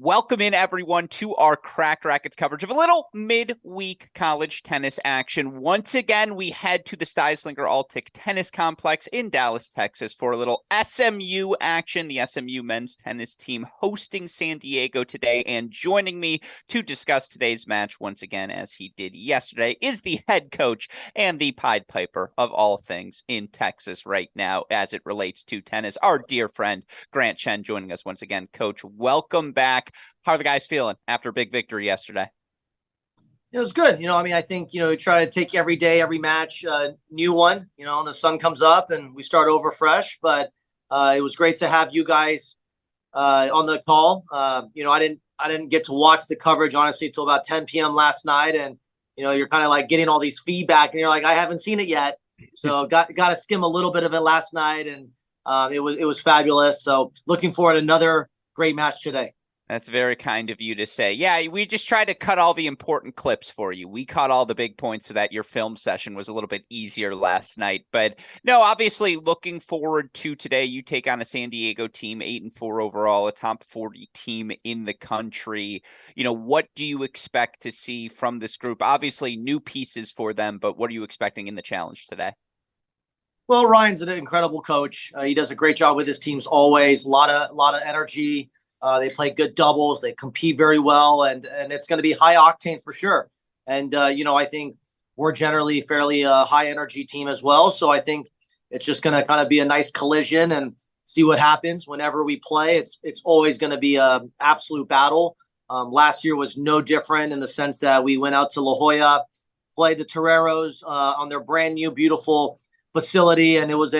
Welcome in, everyone, to our Cracked Racquets coverage of a little midweek college tennis action. Once again, we head to the Steislinger Altic Tennis Complex in Dallas, Texas, for a little SMU action. The SMU men's tennis team hosting San Diego today, and joining me to discuss today's match once again, as he did yesterday, is the head coach and the Pied Piper of all things in Texas right now as it relates to tennis, our dear friend Grant Chen, joining us once again. Coach, welcome back. How are the guys feeling after a big victory yesterday? It was good. I think, we try to take every day, every match, new one, and the sun comes up and we start over fresh. But it was great to have you guys on the call. I didn't get to watch the coverage, honestly, until about 10 p.m. last night. And, you're kind of like getting all these feedback and you're like, I haven't seen it yet. So got to skim a little bit of it last night. And it was fabulous. So looking forward to another great match today. That's very kind of you to say. Yeah, we just tried to cut all the important clips for you. We caught all the big points so that your film session was a little bit easier last night. But no, obviously looking forward to today. You take on a San Diego team, 8-4 overall, a top 40 team in the country. What do you expect to see from this group? Obviously new pieces for them, but what are you expecting in the challenge today? Well, Ryan's an incredible coach. He does a great job with his teams always. A lot of energy. They play good doubles. They compete very well, and it's going to be high octane for sure. And, I think we're generally fairly high energy team as well. So I think it's just going to kind of be a nice collision and see what happens whenever we play. It's always going to be an absolute battle. Last year was no different in the sense that we went out to La Jolla, played the Toreros on their brand new, beautiful facility. And it was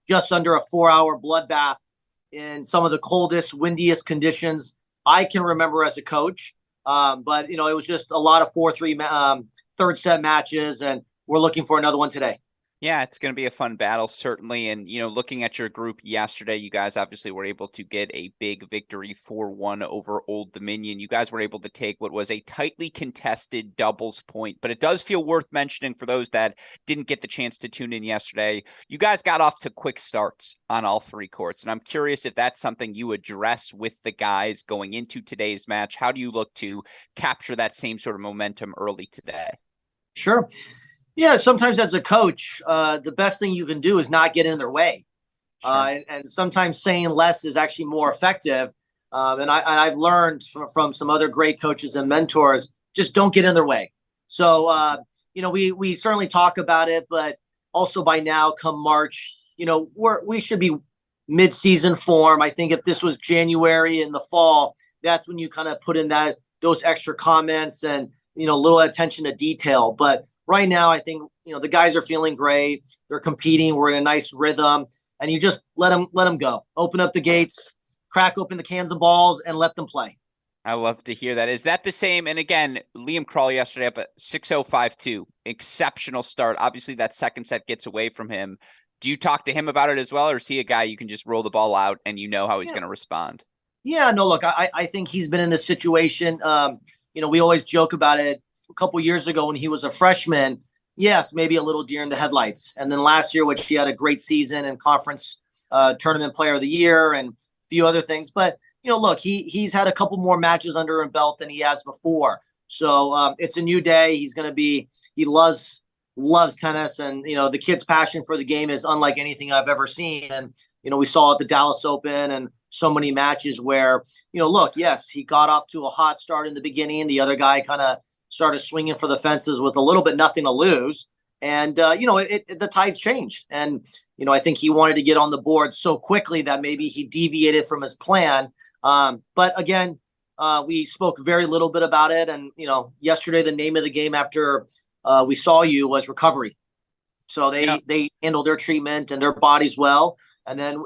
just under a 4-hour bloodbath in some of the coldest, windiest conditions I can remember as a coach. But, it was just a lot of 4-3 third set matches, and we're looking for another one today. Yeah, it's going to be a fun battle, certainly. And, looking at your group yesterday, you guys obviously were able to get a big victory 4-1 over Old Dominion. You guys were able to take what was a tightly contested doubles point, but it does feel worth mentioning for those that didn't get the chance to tune in yesterday. You guys got off to quick starts on all three courts, and I'm curious if that's something you address with the guys going into today's match. How do you look to capture that same sort of momentum early today? Sure. Yeah, sometimes as a coach, the best thing you can do is not get in their way. Sure. And sometimes saying less is actually more effective. And I've learned from some other great coaches and mentors, just don't get in their way. So, we certainly talk about it, but also by now, come March, we should be mid-season form. I think if this was January in the fall, that's when you kind of put in those extra comments and, little attention to detail. But right now, I think, the guys are feeling great. They're competing. We're in a nice rhythm. And you just let them go. Open up the gates, crack open the cans of balls, and let them play. I love to hear that. Is that the same? And again, Liam Crawl yesterday up at 6-0-5-2. Exceptional start. Obviously, that second set gets away from him. Do you talk to him about it as well? Or is he a guy you can just roll the ball out and you know how he's going to respond? Yeah, no, look, I think he's been in this situation. We always joke about it. a couple years ago when he was a freshman, yes, maybe a little deer in the headlights. And then last year, which he had a great season and conference tournament player of the year and a few other things. But, look, he's had a couple more matches under his belt than he has before. So it's a new day. He loves tennis. And, the kid's passion for the game is unlike anything I've ever seen. And, we saw at the Dallas Open and so many matches where, look, yes, he got off to a hot start in the beginning. The other guy kind of started swinging for the fences with a little bit nothing to lose. And, the tides changed. And, I think he wanted to get on the board so quickly that maybe he deviated from his plan. But again, we spoke very little bit about it. And, yesterday, the name of the game after we saw you was recovery. So they handled their treatment and their bodies well. And then,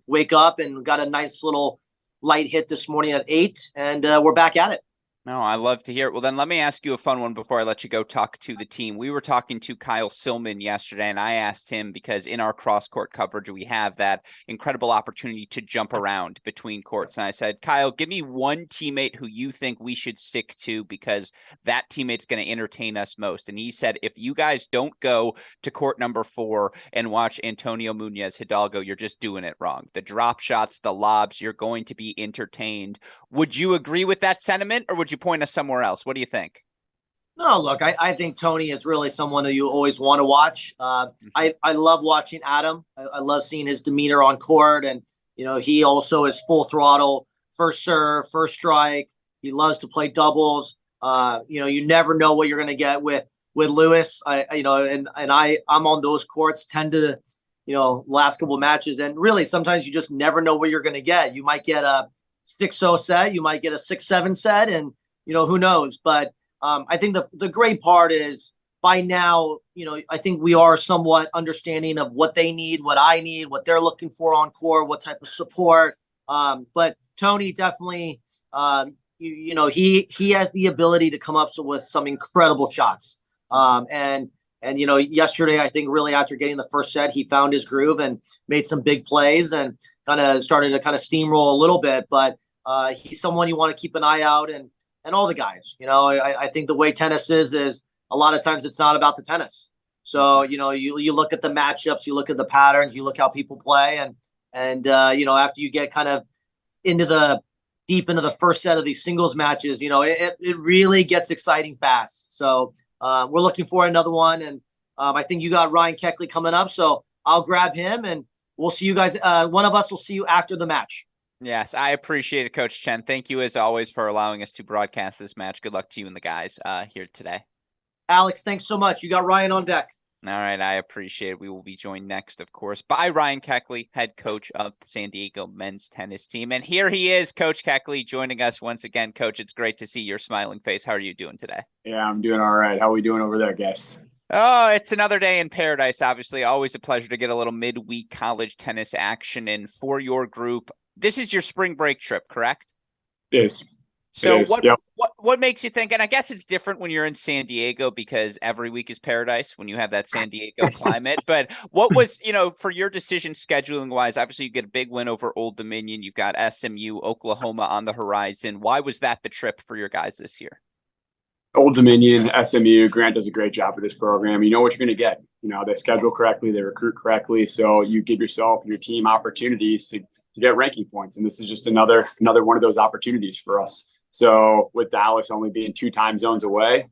wake up and got a nice little light hit this morning at 8. And we're back at it. No, I love to hear it. Well, then let me ask you a fun one before I let you go talk to the team. We were talking to Kyle Silman yesterday, and I asked him because in our cross-court coverage, we have that incredible opportunity to jump around between courts. And I said, Kyle, give me one teammate who you think we should stick to because that teammate's going to entertain us most. And he said, if you guys don't go to court number 4 and watch Antonio Muñoz Hidalgo, you're just doing it wrong. The drop shots, the lobs, you're going to be entertained. Would you agree with that sentiment, or would you point us somewhere else? What do you think? No, look, I think Tony is really someone who you always want to watch. I love watching Adam. I love seeing his demeanor on court. And, he also is full throttle, first serve, first strike. He loves to play doubles. You never know what you're going to get with Lewis. I'm on those courts, tend to, last couple of matches. And really, sometimes you just never know what you're going to get. You might get a 6-0 set. You might get a 6-7 set. And, who knows? But I think the great part is by now, I think we are somewhat understanding of what they need, what I need, what they're looking for on court, what type of support. But Tony definitely, he has the ability to come up with some incredible shots. And yesterday, I think really after getting the first set, he found his groove and made some big plays and kind of started to kind of steamroll a little bit. But he's someone you want to keep an eye out and all the guys, I think the way tennis is a lot of times it's not about the tennis. So, you look at the matchups, you look at the patterns, you look how people play. And after you get kind of deep into the first set of these singles matches, it really gets exciting fast. So we're looking for another one. And I think you got Ryan Keckley coming up. So I'll grab him and we'll see you guys. One of us will see you after the match. Yes, I appreciate it, Coach Chen. Thank you, as always, for allowing us to broadcast this match. Good luck to you and the guys here today. Alex, thanks so much. You got Ryan on deck. All right, I appreciate it. We will be joined next, of course, by Ryan Keckley, head coach of the San Diego men's tennis team. And here he is, Coach Keckley, joining us once again. Coach, it's great to see your smiling face. How are you doing today? Yeah, I'm doing all right. How are we doing over there, guys? Oh, it's another day in paradise, obviously. Always a pleasure to get a little midweek college tennis action in for your group. This is your spring break trip, correct? It is. So what makes you think, and I guess it's different when you're in San Diego because every week is paradise when you have that San Diego climate. But what was, for your decision scheduling wise, obviously you get a big win over Old Dominion. You've got SMU, Oklahoma on the horizon. Why was that the trip for your guys this year? Old Dominion, SMU, Grant does a great job with this program. You know what you're going to get. They schedule correctly, they recruit correctly. So you give yourself and your team opportunities to get ranking points. And this is just another one of those opportunities for us. So with Dallas only being 2 time zones away,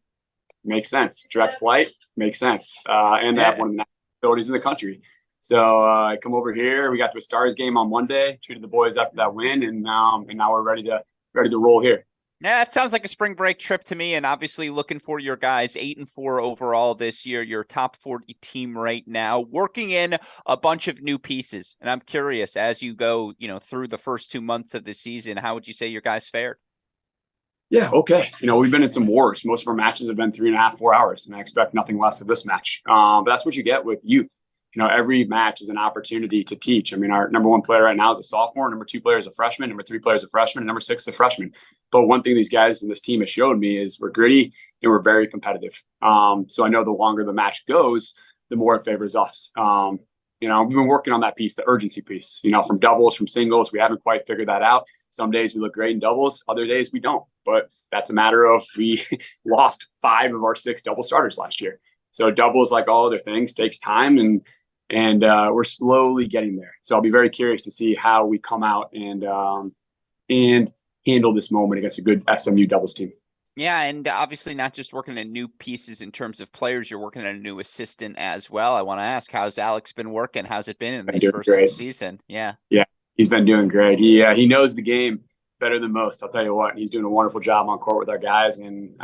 makes sense. Direct flight makes sense. And they have one of the best facilities in the country. So I come over here. We got to a Stars game on Monday, treated the boys after that win, and now we're ready to roll here. Yeah, that sounds like a spring break trip to me, and obviously looking for your guys 8-4 overall this year, your top 40 team right now, working in a bunch of new pieces. And I'm curious, as you go, through the first 2 months of the season, how would you say your guys fared? Yeah, okay. We've been in some wars. Most of our matches have been 3.5, 4 hours, and I expect nothing less of this match. But that's what you get with youth. Every match is an opportunity to teach. Our number 1 player right now is a sophomore. Number 2 player is a freshman. Number 3 player is a freshman. And number 6 is a freshman. But one thing these guys in this team have shown me is we're gritty and we're very competitive. So I know the longer the match goes, the more it favors us. we've been working on that piece, the urgency piece, from doubles, from singles. We haven't quite figured that out. Some days we look great in doubles. Other days we don't. But that's a matter of we lost 5 of our 6 double starters last year. So doubles, like all other things, takes time, and we're slowly getting there. So I'll be very curious to see how we come out and handle this moment against a good SMU doubles team. Yeah, and obviously not just working on new pieces in terms of players, you're working on a new assistant as well. I want to ask, how's Alex been working? How's it been in this first season? Yeah, he's been doing great. He knows the game better than most. I'll tell you what, he's doing a wonderful job on court with our guys, and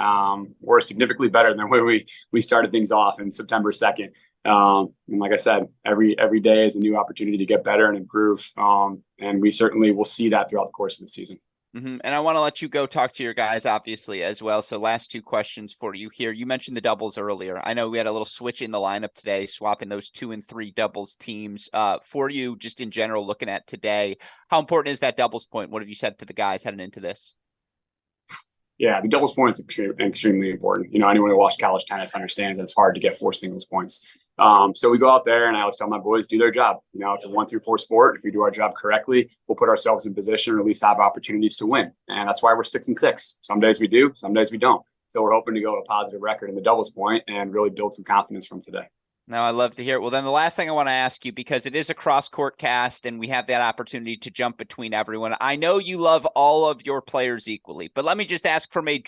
we're significantly better than when we started things off in September 2nd. And like I said, every day is a new opportunity to get better and improve. And we certainly will see that throughout the course of the season. And I want to let you go talk to your guys, obviously, as well. So last 2 questions for you here. You mentioned the doubles earlier. I know we had a little switch in the lineup today, swapping those 2 and 3 doubles teams. For you, just in general, looking at today, how important is that doubles point? What have you said to the guys heading into this? Yeah, the doubles point is extremely important. Anyone who watched college tennis understands that it's hard to get 4 singles points. So we go out there, and I always tell my boys, do their job. It's a 1 through 4 sport. If we do our job correctly, we'll put ourselves in position, or at least have opportunities to win. And that's why we're 6-6. Some days we do, some days we don't. So we're hoping to go to a positive record in the doubles point and really build some confidence from today. No, I love to hear it. Well, then the last thing I want to ask you, because it is a cross-court cast and we have that opportunity to jump between everyone. I know you love all of your players equally, but let me just ask from a,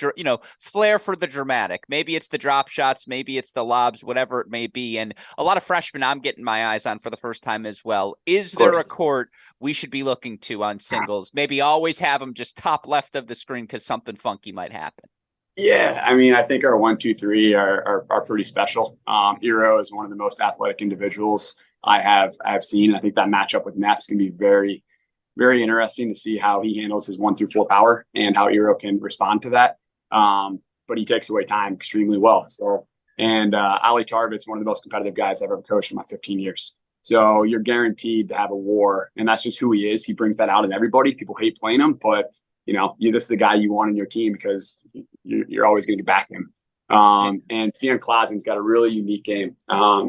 flair for the dramatic. Maybe it's the drop shots, maybe it's the lobs, whatever it may be. And a lot of freshmen I'm getting my eyes on for the first time as well. Is there a court we should be looking to on singles? Maybe always have them just top left of the screen because something funky might happen. Yeah, I think our 1, 2, 3 are pretty special. Hero is one of the most athletic individuals I have seen. I think that matchup with Neff is going to be very, very interesting to see how he handles his 1 through 4 power and how Hero can respond to that. But he takes away time extremely well. So, and Ali Tarvit's one of the most competitive guys I've ever coached in my 15 years. So you're guaranteed to have a war, and that's just who he is. He brings that out in everybody. People hate playing him, but this is the guy you want in your team because you're always going to back him. And Sian Klasen's got a really unique game.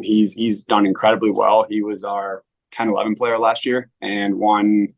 He's done incredibly well. He was our 10-11 player last year and won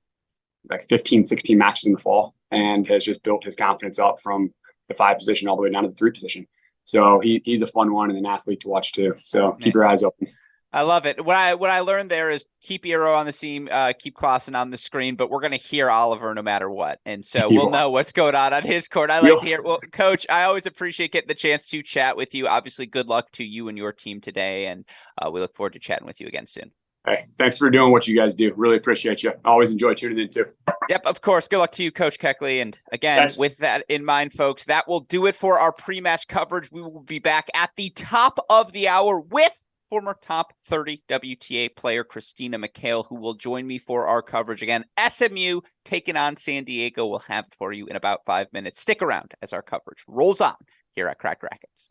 like 15, 16 matches in the fall, and has just built his confidence up from the 5 position all the way down to the 3 position. So he's a fun one and an athlete to watch too. So keep your eyes open. I love it. What I learned there is keep Eero on the team, keep Klassen on the screen, but we're going to hear Oliver no matter what. And so we'll know what's going on his court. I like to hear. Well, Coach, I always appreciate getting the chance to chat with you. Obviously, good luck to you and your team today. And we look forward to chatting with you again soon. Hey, thanks for doing what you guys do. Really appreciate you. Always enjoy tuning in too. Yep, of course. Good luck to you, Coach Keckley. And again, with that in mind, folks, that will do it for our pre-match coverage. We will be back at the top of the hour with former top 30 WTA player Christina McHale, who will join me for our coverage. Again, SMU taking on San Diego. We'll have it for you in about 5 minutes. Stick around as our coverage rolls on here at Cracked Racquets.